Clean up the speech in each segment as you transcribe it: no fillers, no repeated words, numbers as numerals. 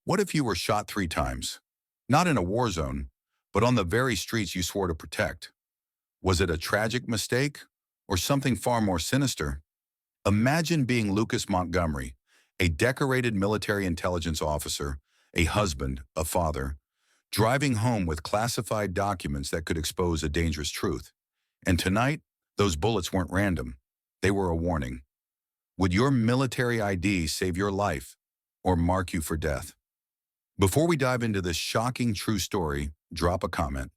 What if you were shot 3 times? Not in a war zone, but on the very streets you swore to protect. Was it a tragic mistake or something far more sinister? Imagine being Lucas Montgomery, a decorated military intelligence officer, a husband, a father, driving home with classified documents that could expose a dangerous truth. And tonight, those bullets weren't random. They were a warning. Would your military ID save your life or mark you for death? Before we dive into this shocking true story, drop a comment.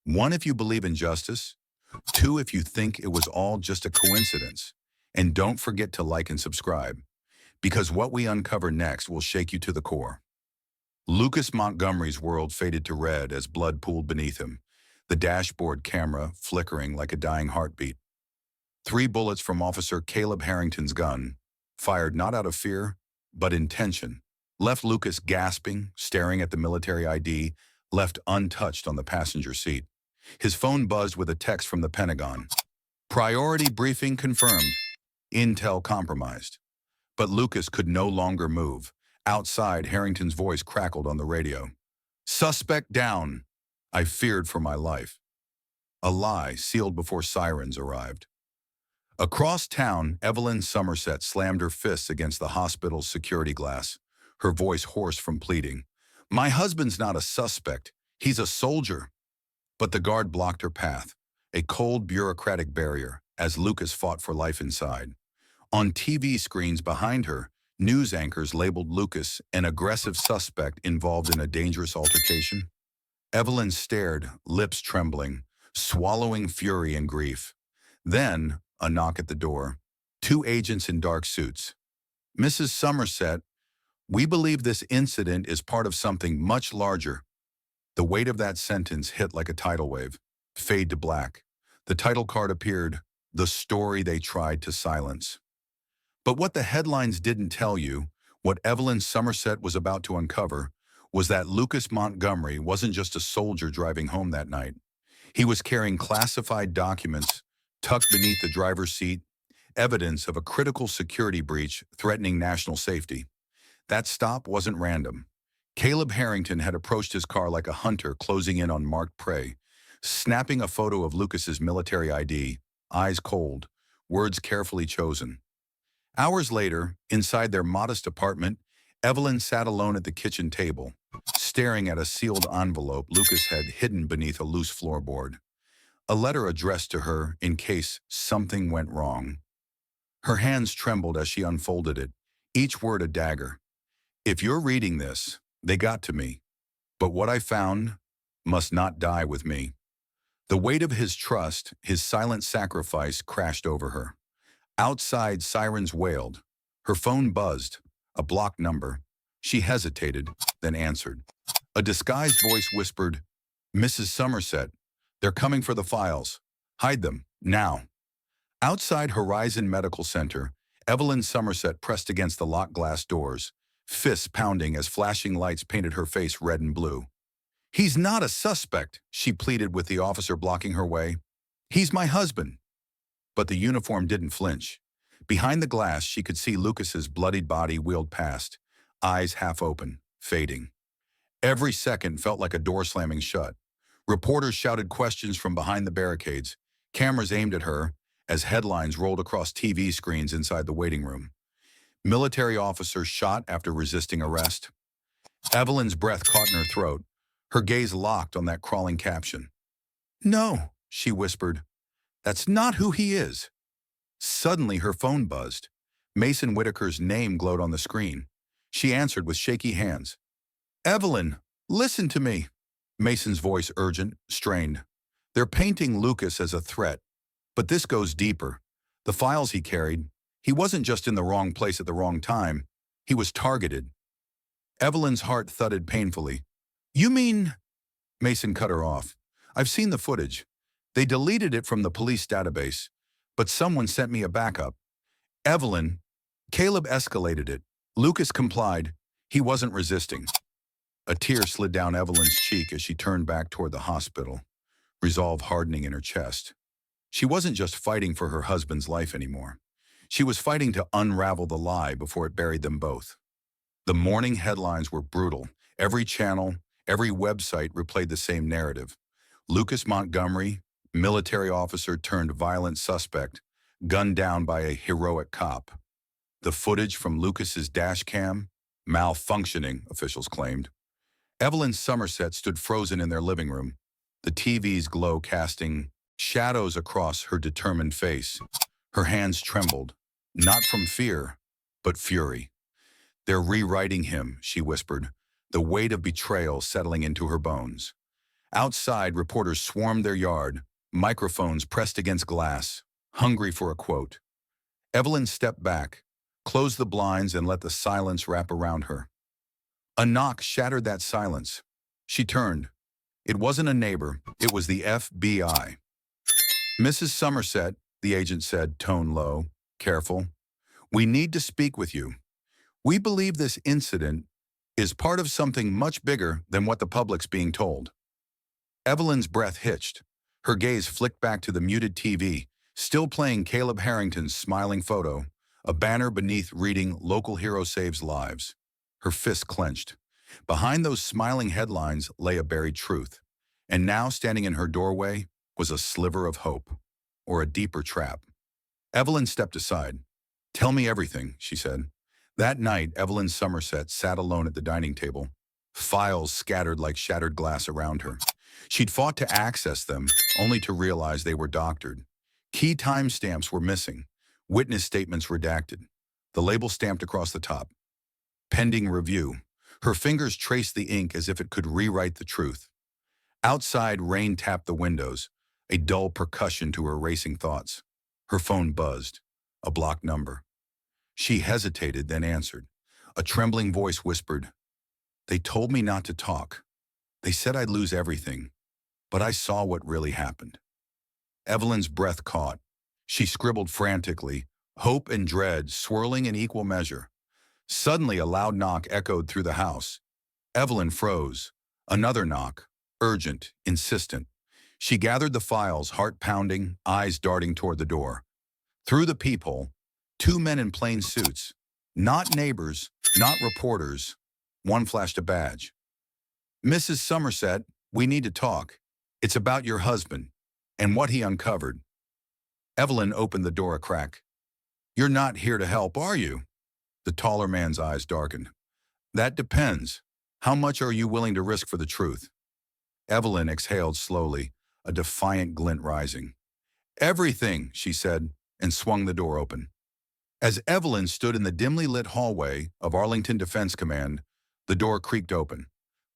1, if you believe in justice. 2, if you think it was all just a coincidence. And don't forget to like and subscribe, because what we uncover next will shake you to the core. Lucas Montgomery's world faded to red as blood pooled beneath him, the dashboard camera flickering like a dying heartbeat. 3 bullets from Officer Caleb Harrington's gun, fired not out of fear, but intention, left Lucas gasping, staring at the military ID, left untouched on the passenger seat. His phone buzzed with a text from the Pentagon. Priority briefing confirmed. Intel compromised. But Lucas could no longer move. Outside, Harrington's voice crackled on the radio. Suspect down. I feared for my life. A lie sealed before sirens arrived. Across town, Evelyn Somerset slammed her fists against the hospital's security glass, her voice hoarse from pleading. My husband's not a suspect. He's a soldier. But the guard blocked her path, a cold bureaucratic barrier, as Lucas fought for life inside. On TV screens behind her, news anchors labeled Lucas an aggressive suspect involved in a dangerous altercation. Evelyn stared, lips trembling, swallowing fury and grief. Then, a knock at the door. 2 agents in dark suits. Mrs. Somerset, we believe this incident is part of something much larger. The weight of that sentence hit like a tidal wave. Fade to black. The title card appeared, The Story They Tried to Silence. But what the headlines didn't tell you, what Evelyn Somerset was about to uncover, was that Lucas Montgomery wasn't just a soldier driving home that night. He was carrying classified documents tucked beneath the driver's seat, evidence of a critical security breach threatening national safety. That stop wasn't random. Caleb Harrington had approached his car like a hunter closing in on marked prey, snapping a photo of Lucas's military ID, eyes cold, words carefully chosen. Hours later, inside their modest apartment, Evelyn sat alone at the kitchen table, staring at a sealed envelope Lucas had hidden beneath a loose floorboard. A letter addressed to her in case something went wrong. Her hands trembled as she unfolded it, each word a dagger. If you're reading this, they got to me, but what I found must not die with me. The weight of his trust, his silent sacrifice, crashed over her. Outside, sirens wailed. Her phone buzzed, a blocked number. She hesitated, then answered. A disguised voice whispered, Mrs. Somerset, they're coming for the files. Hide them, now. Outside Horizon Medical Center, Evelyn Somerset pressed against the locked glass doors, fists pounding as flashing lights painted her face red and blue. He's not a suspect, she pleaded with the officer blocking her way. He's my husband. But the uniform didn't flinch. Behind the glass, she could see Lucas's bloodied body wheeled past, eyes half open, fading. Every second felt like a door slamming shut. Reporters shouted questions from behind the barricades, cameras aimed at her as headlines rolled across TV screens inside the waiting room. Military officers shot after resisting arrest. Evelyn's breath caught in her throat, her gaze locked on that crawling caption. No, she whispered. That's not who he is. Suddenly, her phone buzzed. Mason Whitaker's name glowed on the screen. She answered with shaky hands. Evelyn, listen to me. Mason's voice urgent, strained. They're painting Lucas as a threat, but this goes deeper. The files he carried, he wasn't just in the wrong place at the wrong time. He was targeted. Evelyn's heart thudded painfully. You mean? Mason cut her off. I've seen the footage. They deleted it from the police database, but someone sent me a backup. Evelyn, Caleb escalated it. Lucas complied. He wasn't resisting. A tear slid down Evelyn's cheek as she turned back toward the hospital, resolve hardening in her chest. She wasn't just fighting for her husband's life anymore. She was fighting to unravel the lie before it buried them both. The morning headlines were brutal. Every channel, every website replayed the same narrative. Lucas Montgomery, military officer turned violent suspect, gunned down by a heroic cop. The footage from Lucas's dash cam, malfunctioning, officials claimed. Evelyn Somerset stood frozen in their living room, the TV's glow casting shadows across her determined face. Her hands trembled, not from fear, but fury. "They're rewriting him," she whispered, the weight of betrayal settling into her bones. Outside, reporters swarmed their yard, microphones pressed against glass, hungry for a quote. Evelyn stepped back, closed the blinds, and let the silence wrap around her. A knock shattered that silence. She turned. It wasn't a neighbor, it was the FBI. "Mrs. Somerset," the agent said, tone low, careful, "we need to speak with you. We believe this incident is part of something much bigger than what the public's being told." Evelyn's breath hitched. Her gaze flicked back to the muted TV, still playing Caleb Harrington's smiling photo, a banner beneath reading "Local Hero Saves Lives." Her fist clenched. Behind those smiling headlines lay a buried truth, and now standing in her doorway was a sliver of hope, or a deeper trap. Evelyn stepped aside. "Tell me everything," she said. That night, Evelyn Somerset sat alone at the dining table, files scattered like shattered glass around her. She'd fought to access them, only to realize they were doctored. Key timestamps were missing, witness statements redacted, the label stamped across the top. "Pending review." Her fingers traced the ink as if it could rewrite the truth. Outside, rain tapped the windows, a dull percussion to her racing thoughts. Her phone buzzed, a blocked number. She hesitated, then answered. A trembling voice whispered, "They told me not to talk. They said I'd lose everything, but I saw what really happened." Evelyn's breath caught. She scribbled frantically, hope and dread swirling in equal measure. Suddenly, a loud knock echoed through the house. Evelyn froze. Another knock, urgent, insistent. She gathered the files, heart pounding, eyes darting toward the door. Through the peephole, two men in plain suits. Not neighbors, not reporters. One flashed a badge. "Mrs. Somerset, we need to talk. It's about your husband and what he uncovered." Evelyn opened the door a crack. "You're not here to help, are you?" The taller man's eyes darkened. "That depends. How much are you willing to risk for the truth?" Evelyn exhaled slowly, a defiant glint rising. "Everything," she said, and swung the door open. As Evelyn stood in the dimly lit hallway of Arlington Defense Command, the door creaked open.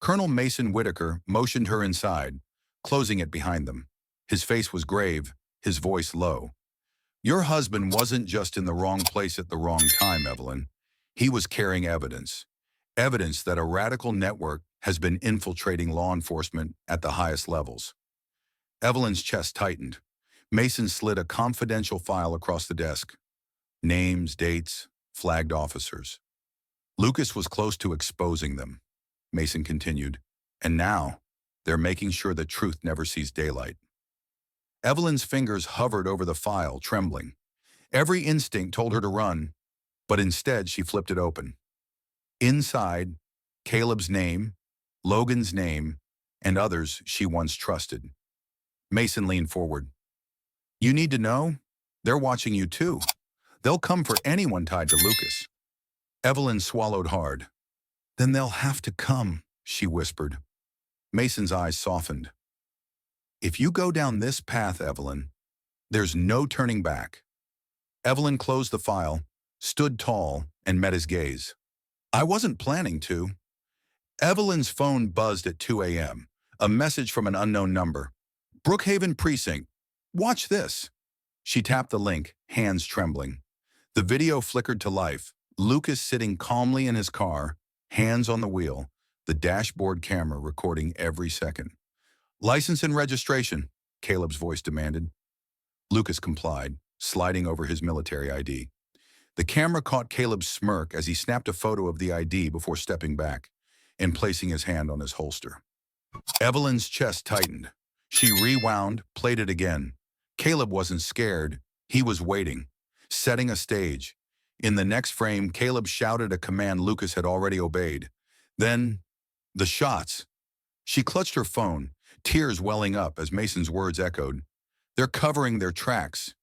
Colonel Mason Whitaker motioned her inside, closing it behind them. His face was grave, his voice low. "Your husband wasn't just in the wrong place at the wrong time, Evelyn. He was carrying evidence. Evidence that a radical network has been infiltrating law enforcement at the highest levels." Evelyn's chest tightened. Mason slid a confidential file across the desk. Names, dates, flagged officers. Lucas was close to exposing them, Mason continued. And now, they're making sure the truth never sees daylight. Evelyn's fingers hovered over the file, trembling. Every instinct told her to run, but instead she flipped it open. Inside, Caleb's name, Logan's name, and others she once trusted. Mason leaned forward. "You need to know? They're watching you too. They'll come for anyone tied to Lucas." Evelyn swallowed hard. "Then they'll have to come," she whispered. Mason's eyes softened. "If you go down this path, Evelyn, there's no turning back." Evelyn closed the file, stood tall, and met his gaze. "I wasn't planning to." Evelyn's phone buzzed at 2 a.m. A message from an unknown number. "Brookhaven Precinct. Watch this." She tapped the link, hands trembling. The video flickered to life. Lucas sitting calmly in his car, hands on the wheel, the dashboard camera recording every second. "License and registration," Caleb's voice demanded. Lucas complied, sliding over his military ID. The camera caught Caleb's smirk as he snapped a photo of the ID before stepping back and placing his hand on his holster. Evelyn's chest tightened. She rewound, played it again. Caleb wasn't scared. He was waiting, setting a stage. In the next frame, Caleb shouted a command Lucas had already obeyed. Then, the shots. She clutched her phone, tears welling up as Mason's words echoed. They're covering their tracks.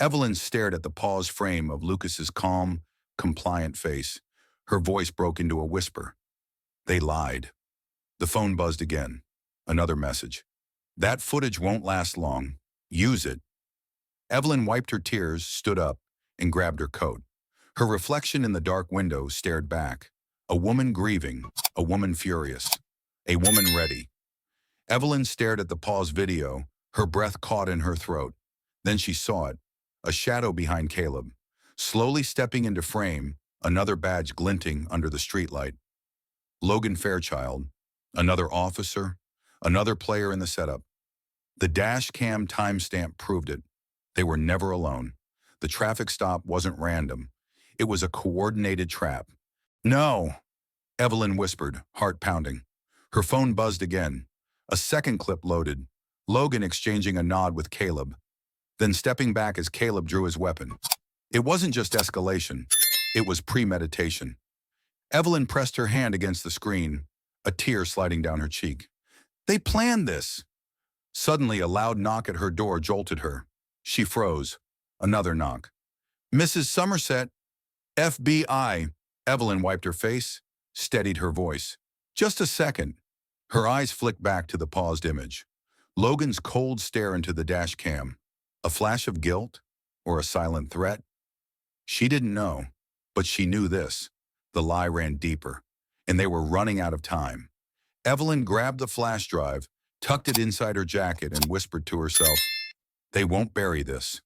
Evelyn stared at the paused frame of Lucas's calm, compliant face. Her voice broke into a whisper. They lied. The phone buzzed again. Another message. That footage won't last long. Use it. Evelyn wiped her tears, stood up, and grabbed her coat. Her reflection in the dark window stared back. A woman grieving, a woman furious, a woman ready. Evelyn stared at the paused video, her breath caught in her throat. Then she saw it, a shadow behind Caleb. Slowly stepping into frame, another badge glinting under the streetlight. Logan Fairchild, another officer, another player in the setup. The dash cam timestamp proved it. They were never alone. The traffic stop wasn't random. It was a coordinated trap. No, Evelyn whispered, heart pounding. Her phone buzzed again. A second clip loaded, Logan exchanging a nod with Caleb, then stepping back as Caleb drew his weapon. It wasn't just escalation, it was premeditation. Evelyn pressed her hand against the screen, a tear sliding down her cheek. They planned this. Suddenly, a loud knock at her door jolted her. She froze. Another knock. Mrs. Somerset, FBI. Evelyn wiped her face, steadied her voice. Just a second. Her eyes flicked back to the paused image. Logan's cold stare into the dash cam. A flash of guilt or a silent threat? She didn't know, but she knew this. The lie ran deeper, and they were running out of time. Evelyn grabbed the flash drive, tucked it inside her jacket, and whispered to herself, they won't bury this.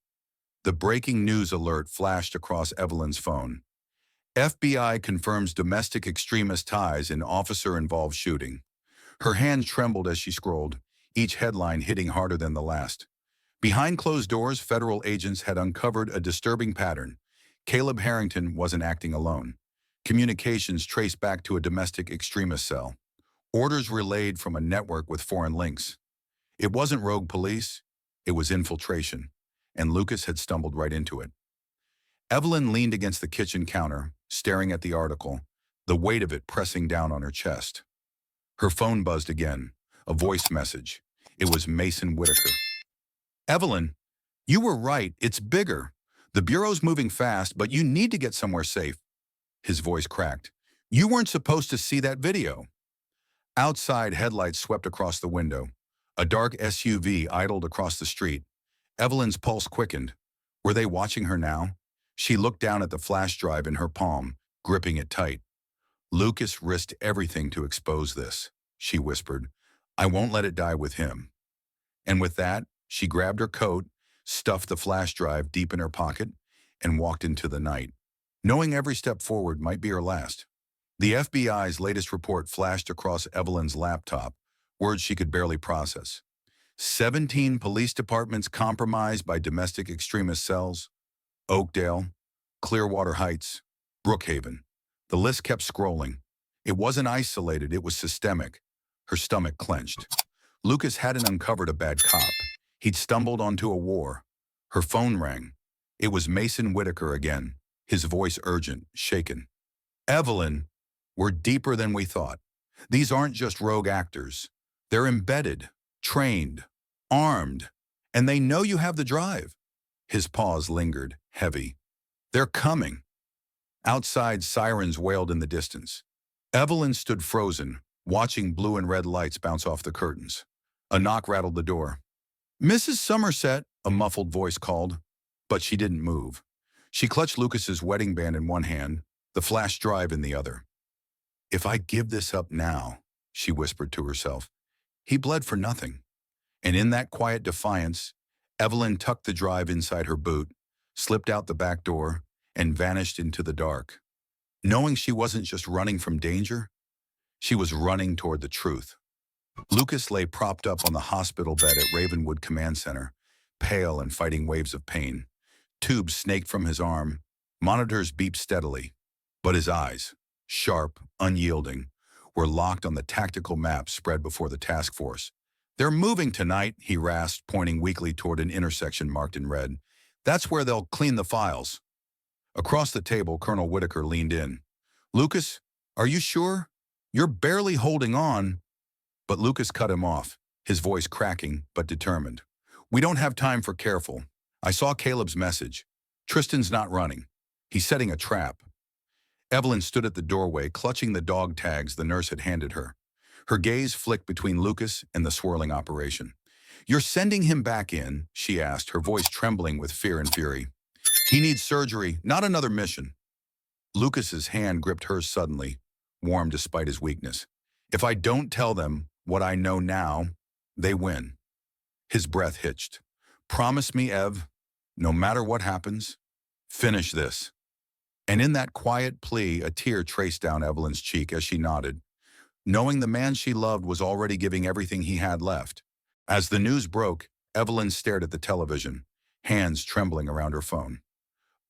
The breaking news alert flashed across Evelyn's phone. FBI confirms domestic extremist ties in officer-involved shooting. Her hand trembled as she scrolled, each headline hitting harder than the last. Behind closed doors, federal agents had uncovered a disturbing pattern. Caleb Harrington wasn't acting alone. Communications traced back to a domestic extremist cell. Orders relayed from a network with foreign links. It wasn't rogue police, it was infiltration, and Lucas had stumbled right into it. Evelyn leaned against the kitchen counter, staring at the article, the weight of it pressing down on her chest. Her phone buzzed again, a voice message. It was Mason Whitaker. Evelyn, you were right, it's bigger. The Bureau's moving fast, but you need to get somewhere safe. His voice cracked. You weren't supposed to see that video. Outside, headlights swept across the window. A dark SUV idled across the street. Evelyn's pulse quickened. Were they watching her now? She looked down at the flash drive in her palm, gripping it tight. Lucas risked everything to expose this, she whispered. I won't let it die with him. And with that, she grabbed her coat, stuffed the flash drive deep in her pocket, and walked into the night, knowing every step forward might be her last. The FBI's latest report flashed across Evelyn's laptop, words she could barely process. 17 police departments compromised by domestic extremist cells. Oakdale, Clearwater Heights, Brookhaven. The list kept scrolling. It wasn't isolated, it was systemic. Her stomach clenched. Lucas hadn't uncovered a bad cop. He'd stumbled onto a war. Her phone rang. It was Mason Whitaker again, his voice urgent, shaken. Evelyn, we're deeper than we thought. These aren't just rogue actors. They're embedded, trained, armed, and they know you have the drive. His pause lingered, heavy. They're coming. Outside, sirens wailed in the distance. Evelyn stood frozen, watching blue and red lights bounce off the curtains. A knock rattled the door. Mrs. Somerset, a muffled voice called, but she didn't move. She clutched Lucas's wedding band in one hand, the flash drive in the other. If I give this up now, she whispered to herself, he bled for nothing. And in that quiet defiance, Evelyn tucked the drive inside her boot, slipped out the back door, and vanished into the dark. Knowing she wasn't just running from danger, she was running toward the truth. Lucas lay propped up on the hospital bed at Ravenwood Command Center, pale and fighting waves of pain. Tubes snaked from his arm, monitors beeped steadily, but his eyes, sharp, unyielding, were locked on the tactical map spread before the task force. They're moving tonight, he rasped, pointing weakly toward an intersection marked in red. That's where they'll clean the files. Across the table, Colonel Whitaker leaned in. Lucas, are you sure? You're barely holding on. But Lucas cut him off, his voice cracking but determined. We don't have time for careful. I saw Caleb's message. Tristan's not running. He's setting a trap. Evelyn stood at the doorway, clutching the dog tags the nurse had handed her. Her gaze flicked between Lucas and the swirling operation. You're sending him back in, she asked, her voice trembling with fear and fury. He needs surgery, not another mission. Lucas's hand gripped hers suddenly, warm despite his weakness. If I don't tell them what I know now, they win. His breath hitched. Promise me, Ev, no matter what happens, finish this. And in that quiet plea, a tear traced down Evelyn's cheek as she nodded, knowing the man she loved was already giving everything he had left. As the news broke, Evelyn stared at the television, hands trembling around her phone.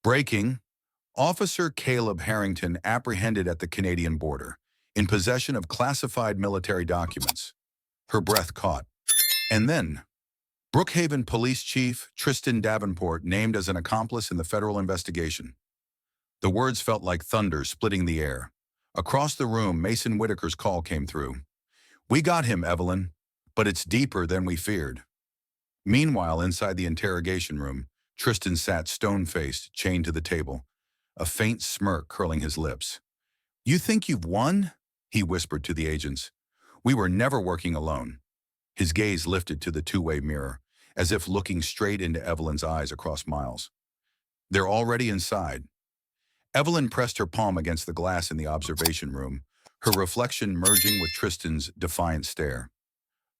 Breaking, Officer Caleb Harrington apprehended at the Canadian border, in possession of classified military documents. Her breath caught. And then, Brookhaven Police Chief Tristan Davenport named as an accomplice in the federal investigation. The words felt like thunder splitting the air. Across the room, Mason Whitaker's call came through. We got him, Evelyn, but it's deeper than we feared. Meanwhile, inside the interrogation room, Tristan sat stone-faced, chained to the table, a faint smirk curling his lips. You think you've won? He whispered to the agents. We were never working alone. His gaze lifted to the two-way mirror, as if looking straight into Evelyn's eyes across miles. They're already inside. Evelyn pressed her palm against the glass in the observation room, her reflection merging with Tristan's defiant stare.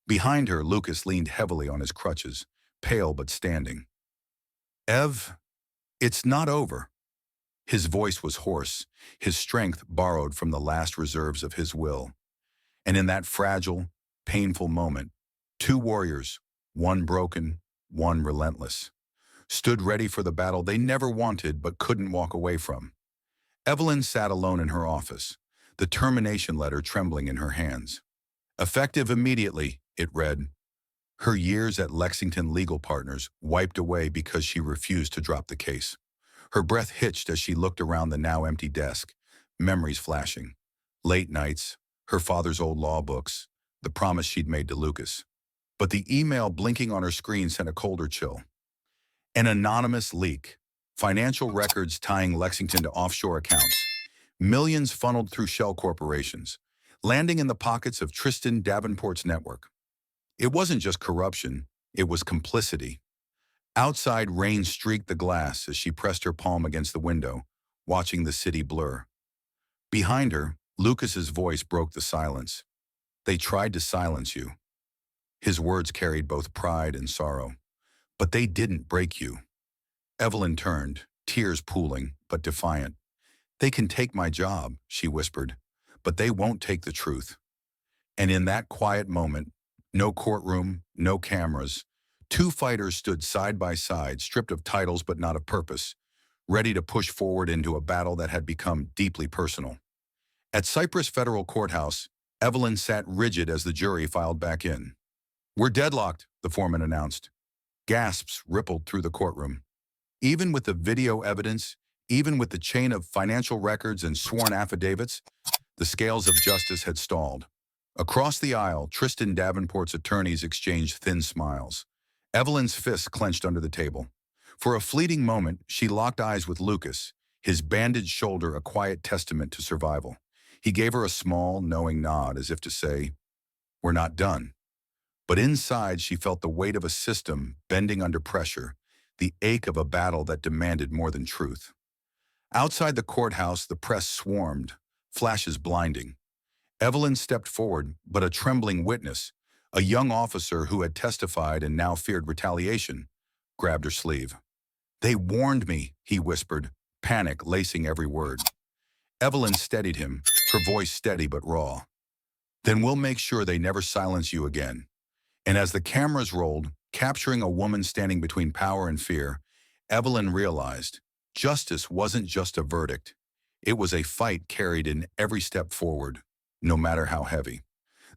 Behind her, Lucas leaned heavily on his crutches, pale but standing. Ev, it's not over. His voice was hoarse, his strength borrowed from the last reserves of his will. And in that fragile, painful moment, two warriors, one broken, one relentless, stood ready for the battle they never wanted but couldn't walk away from. Evelyn sat alone in her office, the termination letter trembling in her hands. Effective immediately, it read. Her years at Lexington Legal Partners wiped away because she refused to drop the case. Her breath hitched as she looked around the now empty desk, memories flashing. Late nights, her father's old law books, the promise she'd made to Lucas. But the email blinking on her screen sent a colder chill. An anonymous leak. Financial records tying Lexington to offshore accounts. Millions funneled through shell corporations, landing in the pockets of Tristan Davenport's network. It wasn't just corruption, it was complicity. Outside, rain streaked the glass as she pressed her palm against the window, watching the city blur. Behind her, Lucas's voice broke the silence. They tried to silence you. His words carried both pride and sorrow. But they didn't break you. Evelyn turned, tears pooling, but defiant. They can take my job, she whispered, but they won't take the truth. And in that quiet moment, no courtroom, no cameras, two fighters stood side by side, stripped of titles but not of purpose, ready to push forward into a battle that had become deeply personal. At Cypress Federal Courthouse, Evelyn sat rigid as the jury filed back in. We're deadlocked, the foreman announced. Gasps rippled through the courtroom. Even with the video evidence, even with the chain of financial records and sworn affidavits, the scales of justice had stalled. Across the aisle, Tristan Davenport's attorneys exchanged thin smiles. Evelyn's fists clenched under the table. For a fleeting moment, she locked eyes with Lucas, his bandaged shoulder a quiet testament to survival. He gave her a small, knowing nod as if to say, we're not done. But inside, she felt the weight of a system bending under pressure, the ache of a battle that demanded more than truth. Outside the courthouse, the press swarmed, flashes blinding. Evelyn stepped forward, but a trembling witness, a young officer who had testified and now feared retaliation, grabbed her sleeve. They warned me, he whispered, panic lacing every word. Evelyn steadied him, her voice steady but raw. Then we'll make sure they never silence you again. And as the cameras rolled, capturing a woman standing between power and fear, Evelyn realized justice wasn't just a verdict. It was a fight carried in every step forward, no matter how heavy.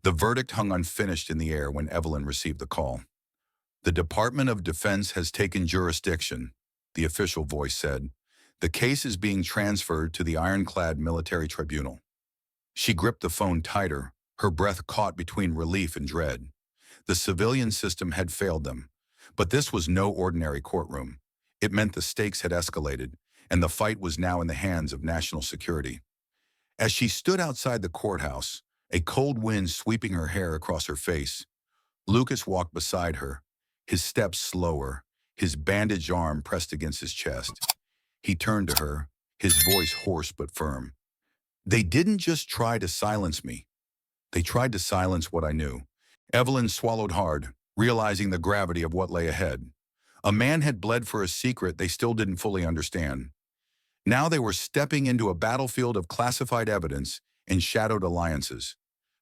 The verdict hung unfinished in the air when Evelyn received the call. The Department of Defense has taken jurisdiction, the official voice said. The case is being transferred to the ironclad military tribunal. She gripped the phone tighter, her breath caught between relief and dread. The civilian system had failed them. But this was no ordinary courtroom. It meant the stakes had escalated, and the fight was now in the hands of national security. As she stood outside the courthouse, a cold wind sweeping her hair across her face, Lucas walked beside her, his steps slower, his bandaged arm pressed against his chest. He turned to her, his voice hoarse but firm. "They didn't just try to silence me. They tried to silence what I knew." Evelyn swallowed hard, realizing the gravity of what lay ahead. A man had bled for a secret they still didn't fully understand. Now they were stepping into a battlefield of classified evidence and shadowed alliances.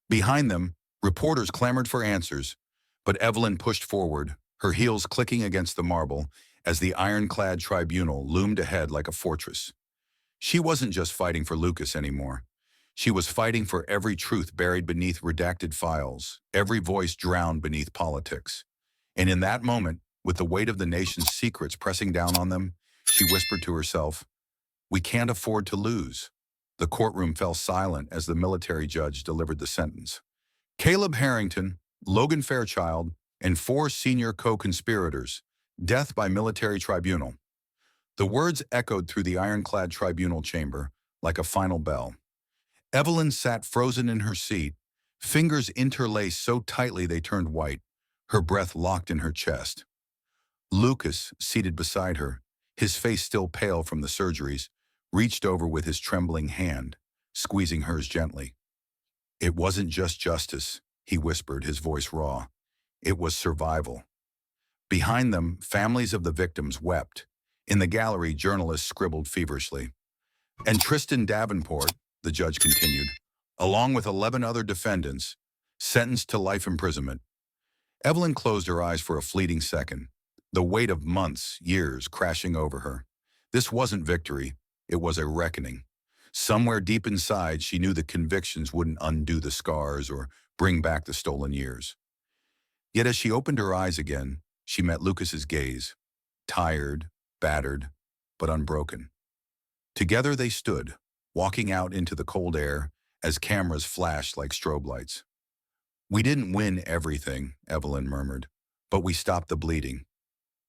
Behind them, reporters clamored for answers, but Evelyn pushed forward, her heels clicking against the marble as the ironclad tribunal loomed ahead like a fortress. She wasn't just fighting for Lucas anymore. She was fighting for every truth buried beneath redacted files, every voice drowned beneath politics. And in that moment, with the weight of the nation's secrets pressing down on them, she whispered to herself, "We can't afford to lose." The courtroom fell silent as the military judge delivered the sentence. Caleb Harrington, Logan Fairchild, and 4 senior co-conspirators, death by military tribunal. The words echoed through the ironclad tribunal chamber like a final bell. Evelyn sat frozen in her seat, fingers interlaced so tightly they turned white, her breath locked in her chest. Lucas, seated beside her, his face still pale from the surgeries, reached over with his trembling hand, squeezing hers gently. "It wasn't just justice," he whispered, his voice raw. "It was survival." Behind them, families of the victims wept. In the gallery, journalists scribbled feverishly. And Tristan Davenport, the judge continued, along with 11 other defendants, sentenced to life imprisonment. Evelyn closed her eyes for a fleeting second, the weight of months, years crashing over her. This wasn't victory, it was a reckoning. Somewhere deep inside, she knew the convictions wouldn't undo the scars or bring back the stolen years. Yet as she opened her eyes again, she met Lucas's gaze, tired, battered, but unbroken. Together they stood, walking out into the cold air as cameras flashed like strobe lights. "We didn't win everything," Evelyn murmured, "but we stopped the bleeding."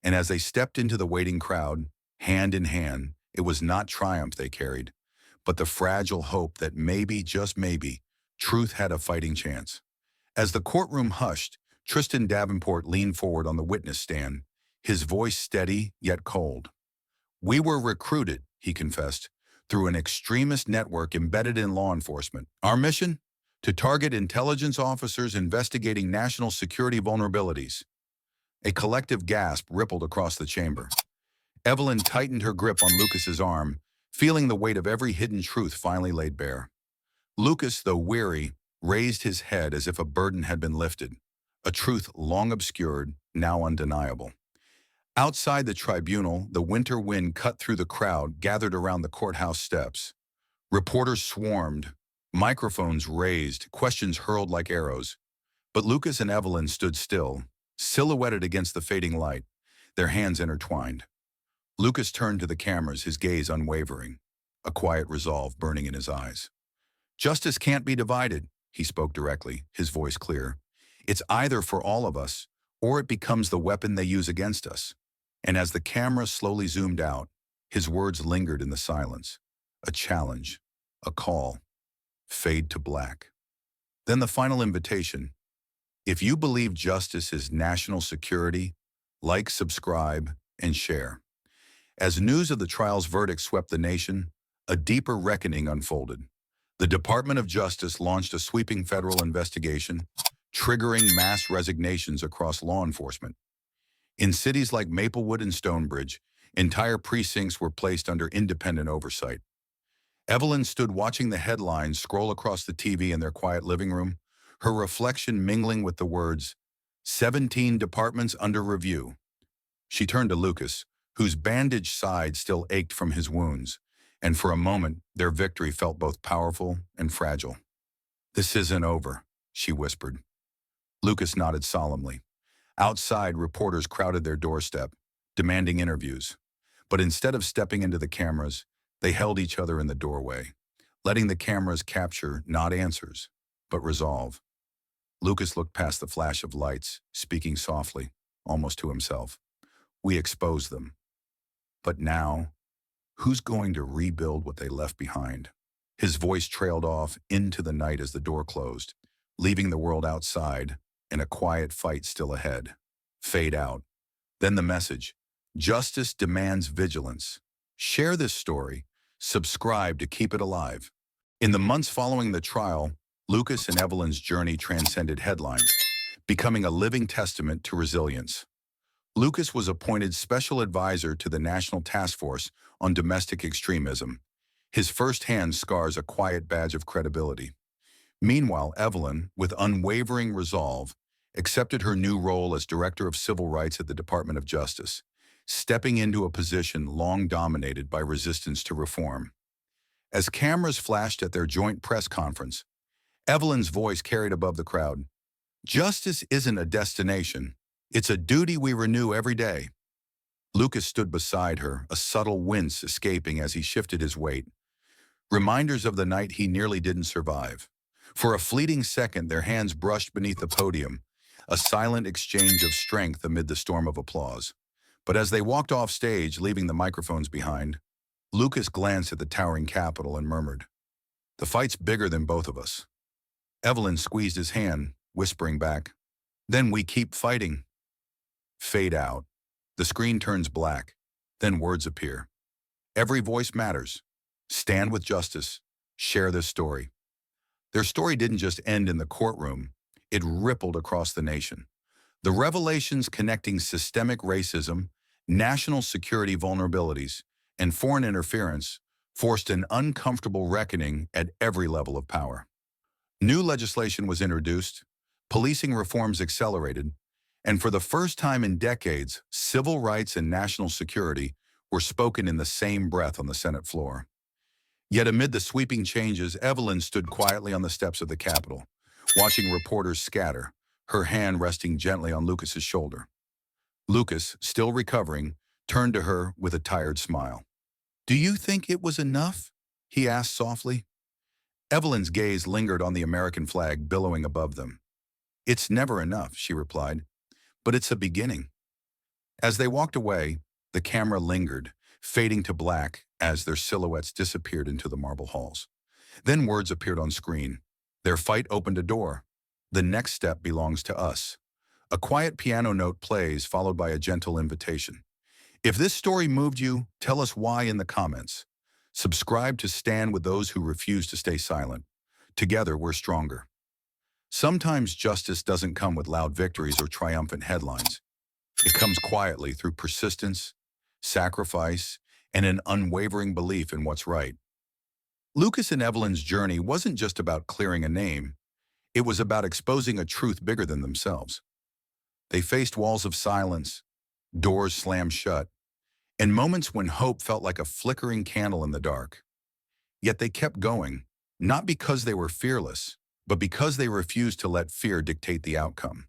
And as they stepped into the waiting crowd, hand in hand, it was not triumph they carried, but the fragile hope that maybe, just maybe, truth had a fighting chance. As the courtroom hushed, Tristan Davenport leaned forward on the witness stand, his voice steady yet cold. "We were recruited," he confessed, "through an extremist network embedded in law enforcement. Our mission? To target intelligence officers investigating national security vulnerabilities." A collective gasp rippled across the chamber. Evelyn tightened her grip on Lucas's arm, feeling the weight of every hidden truth finally laid bare. Lucas, though weary, raised his head as if a burden had been lifted, a truth long obscured, now undeniable. Outside the tribunal, the winter wind cut through the crowd gathered around the courthouse steps. Reporters swarmed, microphones raised, questions hurled like arrows. But Lucas and Evelyn stood still, silhouetted against the fading light, their hands intertwined. Lucas turned to the cameras, his gaze unwavering, a quiet resolve burning in his eyes. "Justice can't be divided," he spoke directly, his voice clear. "It's either for all of us, or it becomes the weapon they use against us." And as the camera slowly zoomed out, his words lingered in the silence. A challenge, a call, fade to black. Then the final invitation. If you believe justice is national security, like, subscribe, and share. As news of the trial's verdict swept the nation, a deeper reckoning unfolded. The Department of Justice launched a sweeping federal investigation, triggering mass resignations across law enforcement. In cities like Maplewood and Stonebridge, entire precincts were placed under independent oversight. Evelyn stood watching the headlines scroll across the TV in their quiet living room, her reflection mingling with the words, 17 departments under review. She turned to Lucas, whose bandaged side still ached from his wounds, and for a moment, their victory felt both powerful and fragile. "This isn't over," she whispered. Lucas nodded solemnly. Outside, reporters crowded their doorstep, demanding interviews. But instead of stepping into the cameras, they held each other in the doorway, letting the cameras capture not answers, but resolve. Lucas looked past the flash of lights, speaking softly, almost to himself. We exposed them. But now, who's going to rebuild what they left behind? His voice trailed off into the night as the door closed, leaving the world outside and a quiet fight still ahead. Fade out. Then the message. Justice demands vigilance. Share this story. Subscribe to keep it alive. In the months following the trial, Lucas and Evelyn's journey transcended headlines, becoming a living testament to resilience. Lucas was appointed special advisor to the National Task Force on Domestic Extremism. His firsthand scars a quiet badge of credibility. Meanwhile, Evelyn, with unwavering resolve, accepted her new role as Director of Civil Rights at the Department of Justice, stepping into a position long dominated by resistance to reform. As cameras flashed at their joint press conference, Evelyn's voice carried above the crowd. Justice isn't a destination. It's a duty we renew every day. Lucas stood beside her, a subtle wince escaping as he shifted his weight. Reminders of the night he nearly didn't survive. For a fleeting second, their hands brushed beneath the podium, a silent exchange of strength amid the storm of applause. But as they walked off stage, leaving the microphones behind, Lucas glanced at the towering Capitol and murmured, "The fight's bigger than both of us." Evelyn squeezed his hand, whispering back, "Then we keep fighting." Fade out. The screen turns black. Then words appear. Every voice matters. Stand with justice. Share this story. Their story didn't just end in the courtroom. It rippled across the nation. The revelations connecting systemic racism, national security vulnerabilities, and foreign interference forced an uncomfortable reckoning at every level of power. New legislation was introduced, policing reforms accelerated, and for the first time in decades, civil rights and national security were spoken in the same breath on the Senate floor. Yet amid the sweeping changes, Evelyn stood quietly on the steps of the Capitol, watching reporters scatter, her hand resting gently on Lucas's shoulder. Lucas, still recovering, turned to her with a tired smile. "Do you think it was enough?" he asked softly. Evelyn's gaze lingered on the American flag billowing above them. "It's never enough," she replied, "but it's a beginning." As they walked away, the camera lingered, fading to black as their silhouettes disappeared into the marble halls. Then words appeared on screen. Their fight opened a door. The next step belongs to us. A quiet piano note plays, followed by a gentle invitation. If this story moved you, tell us why in the comments. Subscribe to stand with those who refuse to stay silent. Together, we're stronger. Sometimes justice doesn't come with loud victories or triumphant headlines. It comes quietly through persistence, sacrifice, and an unwavering belief in what's right. Lucas and Evelyn's journey wasn't just about clearing a name. It was about exposing a truth bigger than themselves. They faced walls of silence, doors slammed shut, and moments when hope felt like a flickering candle in the dark. Yet they kept going, not because they were fearless, but because they refused to let fear dictate the outcome.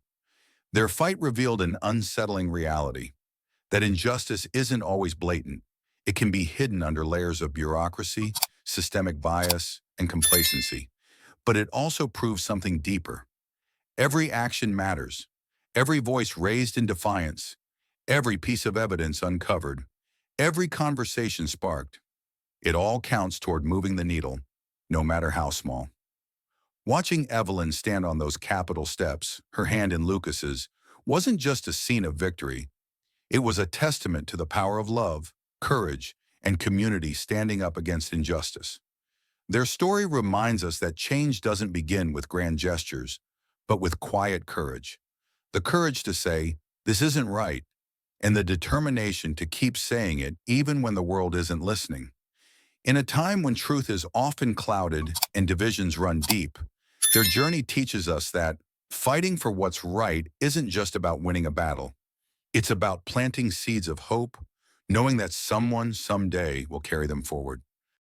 Their fight revealed an unsettling reality, that injustice isn't always blatant. It can be hidden under layers of bureaucracy, systemic bias, and complacency. But it also proves something deeper. Every action matters. Every voice raised in defiance. Every piece of evidence uncovered. Every conversation sparked. It all counts toward moving the needle, no matter how small. Watching Evelyn stand on those Capitol steps, her hand in Lucas's, wasn't just a scene of victory. It was a testament to the power of love, courage, and community standing up against injustice. Their story reminds us that change doesn't begin with grand gestures, but with quiet courage. The courage to say, "This isn't right," and the determination to keep saying it even when the world isn't listening. In a time when truth is often clouded and divisions run deep, their journey teaches us that fighting for what's right isn't just about winning a battle. It's about planting seeds of hope, knowing that someone someday will carry them forward.